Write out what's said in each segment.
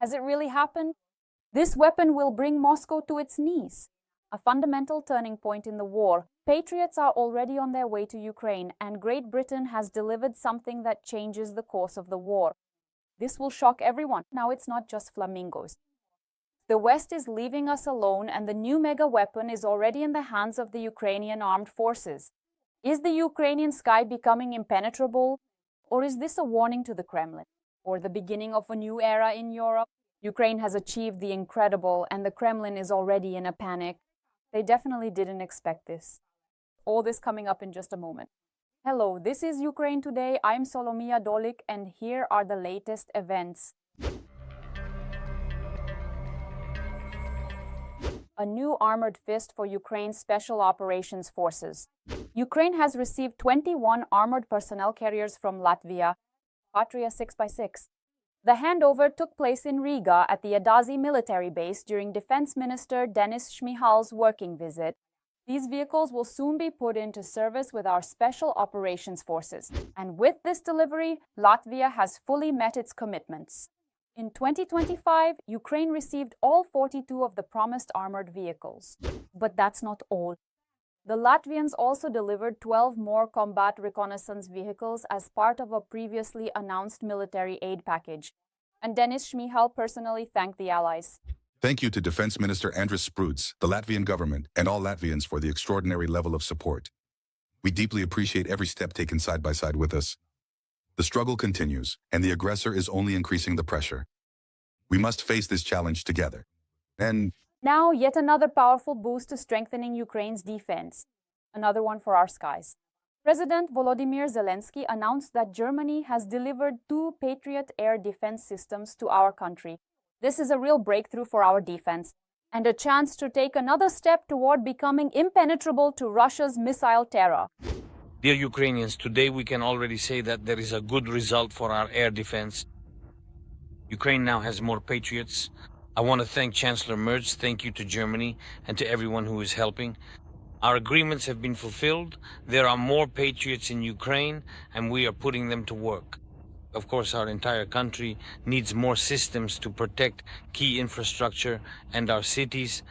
Has it really happened? This weapon will bring Moscow to its knees. A fundamental turning point in the war. Patriots are already on their way to Ukraine, and Great Britain has delivered something that changes the course of the war. This will shock everyone. Now it's not just flamingos. The West is leaving us alone, and the new mega weapon is already in the hands of the Ukrainian armed forces. Is the Ukrainian sky becoming impenetrable? Or is this a warning to the Kremlin? Or the beginning of a new era in Europe? Ukraine has achieved the incredible, and the Kremlin is already in a panic. They definitely didn't expect this. All this coming up in just a moment. Hello, this is Ukraine Today. I'm Solomia Dolik, and here are the latest events. A new armored fist for Ukraine's Special Operations Forces. Ukraine has received 21 armored personnel carriers from Latvia, Patria 6x6. The handover took place in Riga at the Adazi military base during Defense Minister Denis Shmyhal's working visit. These vehicles will soon be put into service with our Special Operations Forces. And with this delivery, Latvia has fully met its commitments. In 2025, Ukraine received all 42 of the promised armored vehicles. But that's not all. The Latvians also delivered 12 more combat reconnaissance vehicles as part of a previously announced military aid package. And Denis Shmyhal personally thanked the allies. Thank you to Defense Minister Andris Spruds, the Latvian government, and all Latvians for the extraordinary level of support. We deeply appreciate every step taken side by side with us. The struggle continues, and the aggressor is only increasing the pressure. We must face this challenge together. And now, yet another powerful boost to strengthening Ukraine's defense. Another one for our skies. President Volodymyr Zelensky announced that Germany has delivered 2 Patriot air defense systems to our country. This is a real breakthrough for our defense, and a chance to take another step toward becoming impenetrable to Russia's missile terror. Dear Ukrainians, today we can already say that there is a good result for our air defense. Ukraine now has more Patriots. I want to thank Chancellor Merz, thank you to Germany and to everyone who is helping. Our agreements have been fulfilled. There are more Patriots in Ukraine, and we are putting them to work. Of course, our entire country needs more systems to protect key infrastructure and our cities.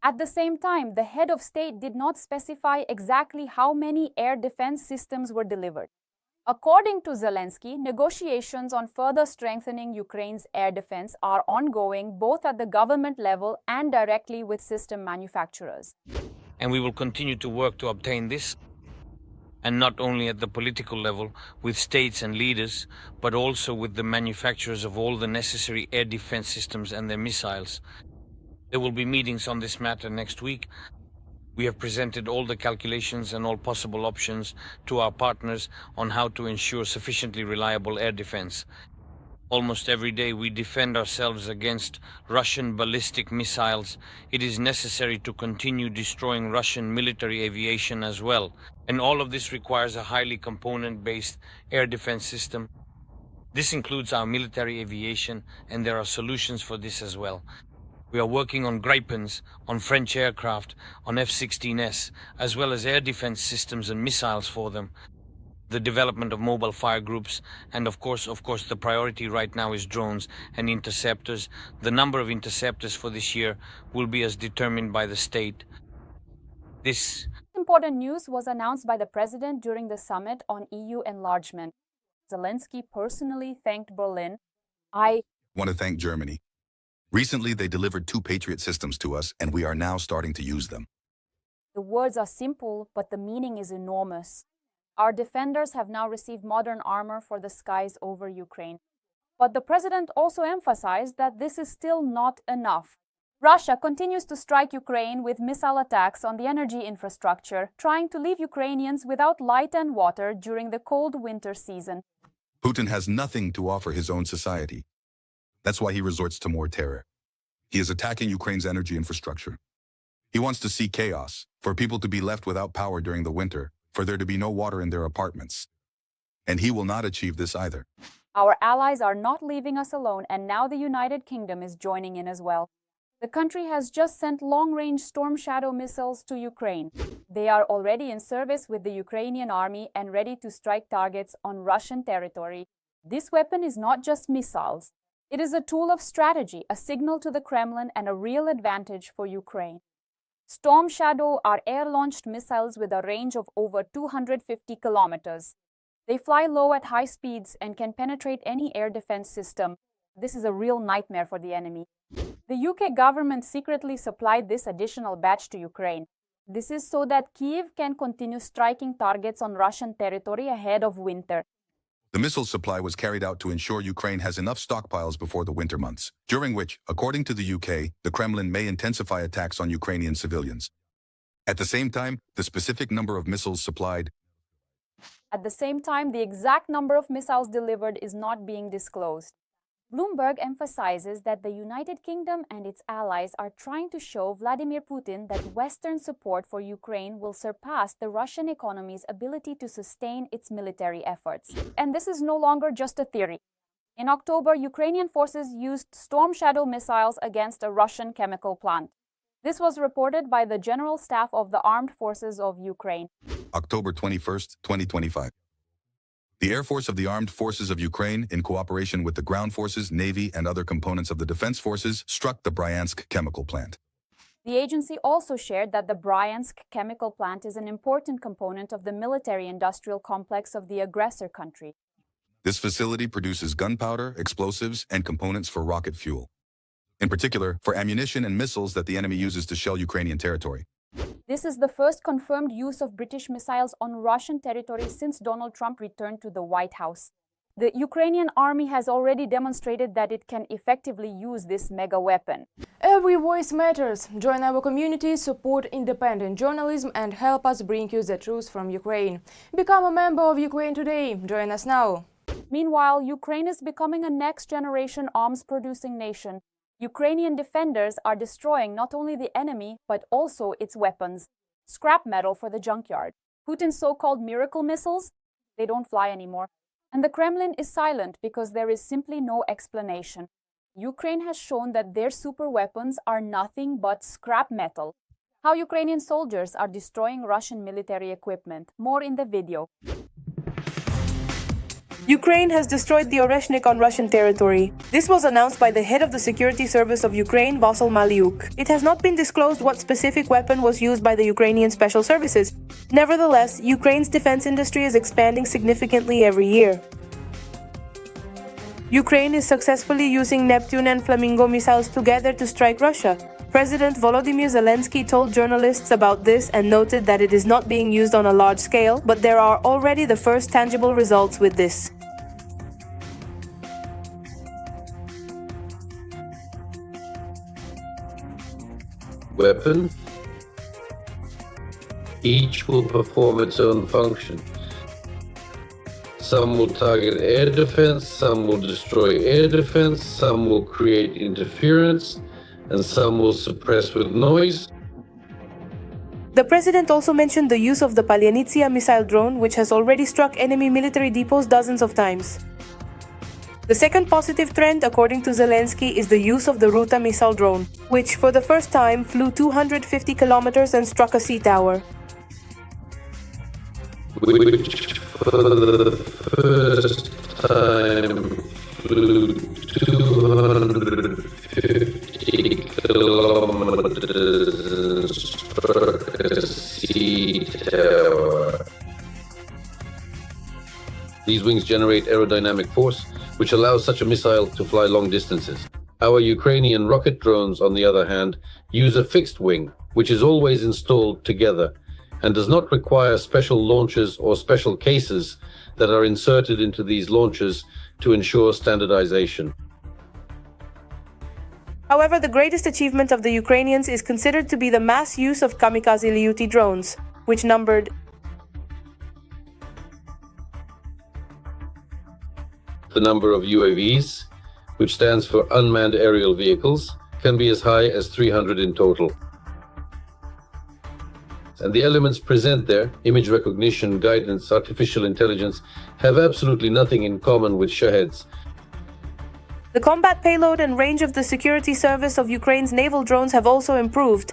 At the same time, the head of state did not specify exactly how many air defense systems were delivered. According to Zelensky, negotiations on further strengthening Ukraine's air defense are ongoing both at the government level and directly with system manufacturers. And we will continue to work to obtain this, and not only at the political level with states and leaders, but also with the manufacturers of all the necessary air defense systems and their missiles. There will be meetings on this matter next week. We have presented all the calculations and all possible options to our partners on how to ensure sufficiently reliable air defense. Almost every day we defend ourselves against Russian ballistic missiles. It is necessary to continue destroying Russian military aviation as well. And all of this requires a highly component-based air defense system. This includes our military aviation, and there are solutions for this as well. We are working on Gripens, on French aircraft, on F-16S, as well as air defense systems and missiles for them. The development of mobile fire groups, and of course, the priority right now is drones and interceptors. The number of interceptors for this year will be as determined by the state. This important news was announced by the president during the summit on EU enlargement. Zelensky personally thanked Berlin. I want to thank Germany. Recently, they delivered 2 Patriot systems to us, and we are now starting to use them. The words are simple, but the meaning is enormous. Our defenders have now received modern armor for the skies over Ukraine. But the president also emphasized that this is still not enough. Russia continues to strike Ukraine with missile attacks on the energy infrastructure, trying to leave Ukrainians without light and water during the cold winter season. Putin has nothing to offer his own society. That's why he resorts to more terror. He is attacking Ukraine's energy infrastructure. He wants to see chaos, for people to be left without power during the winter, for there to be no water in their apartments. And he will not achieve this either. Our allies are not leaving us alone, and now the United Kingdom is joining in as well. The country has just sent long-range Storm Shadow missiles to Ukraine. They are already in service with the Ukrainian army and ready to strike targets on Russian territory. This weapon is not just missiles. It is a tool of strategy, a signal to the Kremlin, and a real advantage for Ukraine. Storm Shadow are air-launched missiles with a range of over 250 kilometers. They fly low at high speeds and can penetrate any air defense system. This is a real nightmare for the enemy. The UK government secretly supplied this additional batch to Ukraine. This is so that Kyiv can continue striking targets on Russian territory ahead of winter. The missile supply was carried out to ensure Ukraine has enough stockpiles before the winter months, during which, according to the UK, the Kremlin may intensify attacks on Ukrainian civilians. At the same time, the specific number of missiles supplied. At the same time, the exact number of missiles delivered is not being disclosed. Bloomberg emphasizes that the United Kingdom and its allies are trying to show Vladimir Putin that Western support for Ukraine will surpass the Russian economy's ability to sustain its military efforts. And this is no longer just a theory. In October, Ukrainian forces used Storm Shadow missiles against a Russian chemical plant. This was reported by the General Staff of the Armed Forces of Ukraine. October 21st, 2025. The Air Force of the Armed Forces of Ukraine, in cooperation with the Ground Forces, Navy, and other components of the Defense Forces, struck the Bryansk chemical plant. The agency also shared that the Bryansk chemical plant is an important component of the military-industrial complex of the aggressor country. This facility produces gunpowder, explosives, and components for rocket fuel. In particular, for ammunition and missiles that the enemy uses to shell Ukrainian territory. This is the first confirmed use of British missiles on Russian territory since Donald Trump returned to the White House. The Ukrainian army has already demonstrated that it can effectively use this mega weapon. Every voice matters. Join our community, support independent journalism, and help us bring you the truth from Ukraine. Become a member of Ukraine today. Join us now. Meanwhile, Ukraine is becoming a next-generation arms-producing nation. Ukrainian defenders are destroying not only the enemy, but also its weapons. Scrap metal for the junkyard. Putin's so-called miracle missiles? They don't fly anymore. And the Kremlin is silent because there is simply no explanation. Ukraine has shown that their super weapons are nothing but scrap metal. How Ukrainian soldiers are destroying Russian military equipment. More in the video. Ukraine has destroyed the Oreshnik on Russian territory. This was announced by the head of the security service of Ukraine, Vasyl Maliuk. It has not been disclosed what specific weapon was used by the Ukrainian special services. Nevertheless, Ukraine's defense industry is expanding significantly every year. Ukraine is successfully using Neptune and Flamingo missiles together to strike Russia. President Volodymyr Zelensky told journalists about this and noted that it is not being used on a large scale, but there are already the first tangible results with this. Weapon. Each will perform its own function. Some will target air defense, some will destroy air defense, some will create interference, and some will suppress with noise. The president also mentioned the use of the Palyanitsia missile drone, which has already struck enemy military depots dozens of times. The second positive trend, according to Zelensky, is the use of the Ruta missile drone, which for the first time flew 250 kilometers and struck a sea tower. Which for the first time flew 250 kilometers and struck a sea tower. These wings generate aerodynamic force, which allows such a missile to fly long distances. Our Ukrainian rocket drones, on the other hand, use a fixed wing, which is always installed together, and does not require special launchers or special cases that are inserted into these launchers to ensure standardization. However, the greatest achievement of the Ukrainians is considered to be the mass use of kamikaze Lyuty drones, which numbered The number of UAVs, which stands for unmanned aerial vehicles, can be as high as 300 in total. And the elements present there, image recognition, guidance, artificial intelligence, have absolutely nothing in common with Shaheds. The combat payload and range of the security service of Ukraine's naval drones have also improved.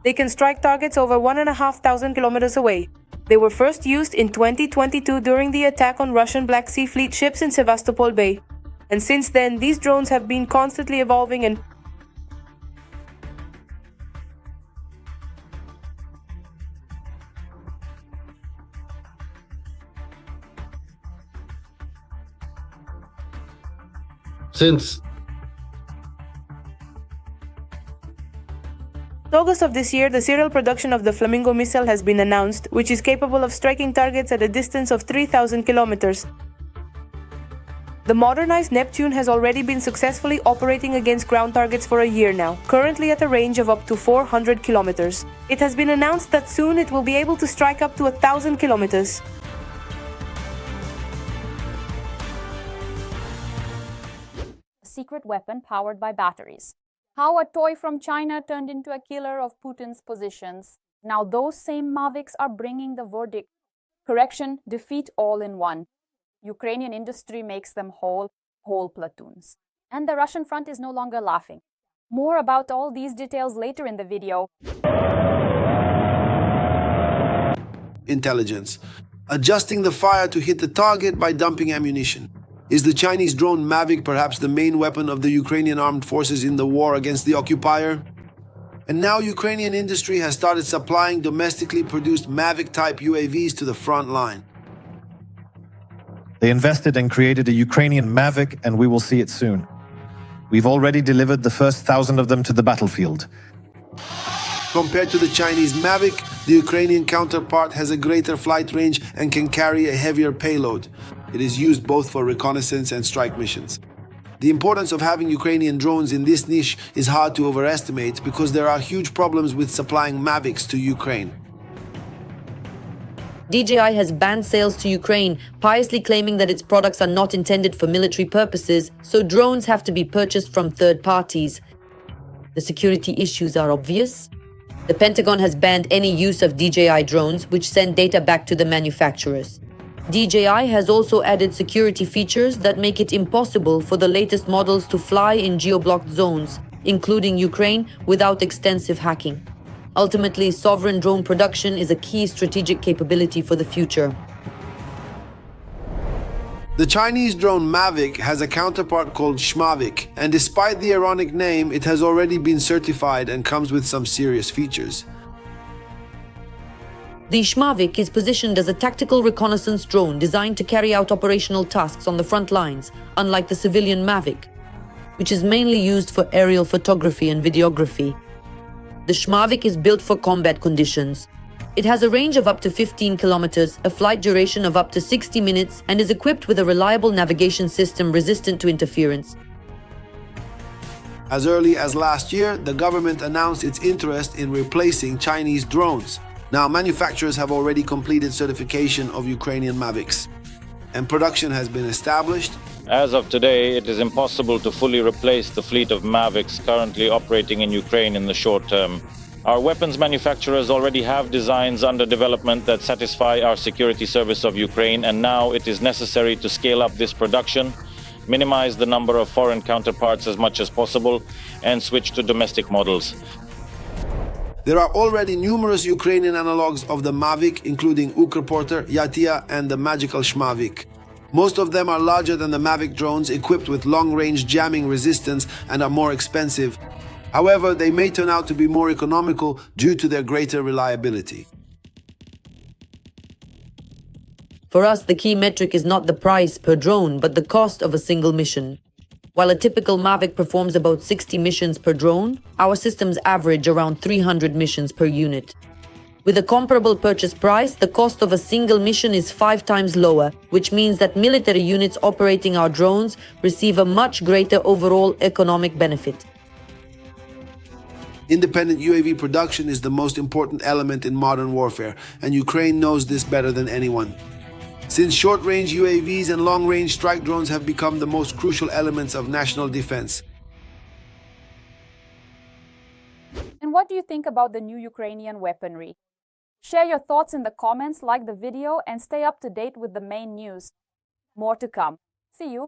They can strike targets over 1,500 kilometers away. They were first used in 2022 during the attack on Russian Black Sea Fleet ships in Sevastopol Bay. And since then, these drones have been constantly evolving and Since August of this year, the serial production of the Flamingo missile has been announced, which is capable of striking targets at a distance of 3,000 kilometers. The modernized Neptune has already been successfully operating against ground targets for a year now, currently at a range of up to 400 kilometers. It has been announced that soon it will be able to strike up to 1,000 kilometers. A secret weapon powered by batteries. How a toy from China turned into a killer of Putin's positions. Now those same Mavics are bringing the verdict. Correction, defeat all in one. Ukrainian industry makes them whole platoons. And the Russian front is no longer laughing. More about all these details later in the video. Intelligence. Adjusting the fire to hit the target by dumping ammunition. Is the Chinese drone Mavic perhaps the main weapon of the Ukrainian armed forces in the war against the occupier? And now Ukrainian industry has started supplying domestically produced Mavic-type UAVs to the front line. They invested and created a Ukrainian Mavic, and we will see it soon. We've already delivered the first 1,000 of them to the battlefield. Compared to the Chinese Mavic, the Ukrainian counterpart has a greater flight range and can carry a heavier payload. It is used both for reconnaissance and strike missions. The importance of having Ukrainian drones in this niche is hard to overestimate because there are huge problems with supplying Mavics to Ukraine. DJI has banned sales to Ukraine, piously claiming that its products are not intended for military purposes, so drones have to be purchased from third parties. The security issues are obvious. The Pentagon has banned any use of DJI drones, which send data back to the manufacturers. DJI has also added security features that make it impossible for the latest models to fly in geo-blocked zones, including Ukraine, without extensive hacking. Ultimately, sovereign drone production is a key strategic capability for the future. The Chinese drone Mavic has a counterpart called Shmavic, and despite the ironic name, it has already been certified and comes with some serious features. The Shmavic is positioned as a tactical reconnaissance drone designed to carry out operational tasks on the front lines, unlike the civilian Mavic, which is mainly used for aerial photography and videography. The Shmavic is built for combat conditions. It has a range of up to 15 kilometers, a flight duration of up to 60 minutes, and is equipped with a reliable navigation system resistant to interference. As early as last year, the government announced its interest in replacing Chinese drones. Now, manufacturers have already completed certification of Ukrainian Mavics, and production has been established. As of today, it is impossible to fully replace the fleet of Mavics currently operating in Ukraine in the short term. Our weapons manufacturers already have designs under development that satisfy our security service of Ukraine, and now it is necessary to scale up this production, minimize the number of foreign counterparts as much as possible, and switch to domestic models. There are already numerous Ukrainian analogs of the Mavic, including Ukreporter, Yatia, and the magical Shmavic. Most of them are larger than the Mavic drones, equipped with long-range jamming resistance, and are more expensive. However, they may turn out to be more economical due to their greater reliability. For us, the key metric is not the price per drone, but the cost of a single mission. While a typical Mavic performs about 60 missions per drone, our systems average around 300 missions per unit. With a comparable purchase price, the cost of a single mission is 5 times lower, which means that military units operating our drones receive a much greater overall economic benefit. Independent UAV production is the most important element in modern warfare, and Ukraine knows this better than anyone. Since short-range UAVs and long-range strike drones have become the most crucial elements of national defense. And what do you think about the new Ukrainian weaponry? Share your thoughts in the comments, like the video, and stay up to date with the main news. More to come. See you!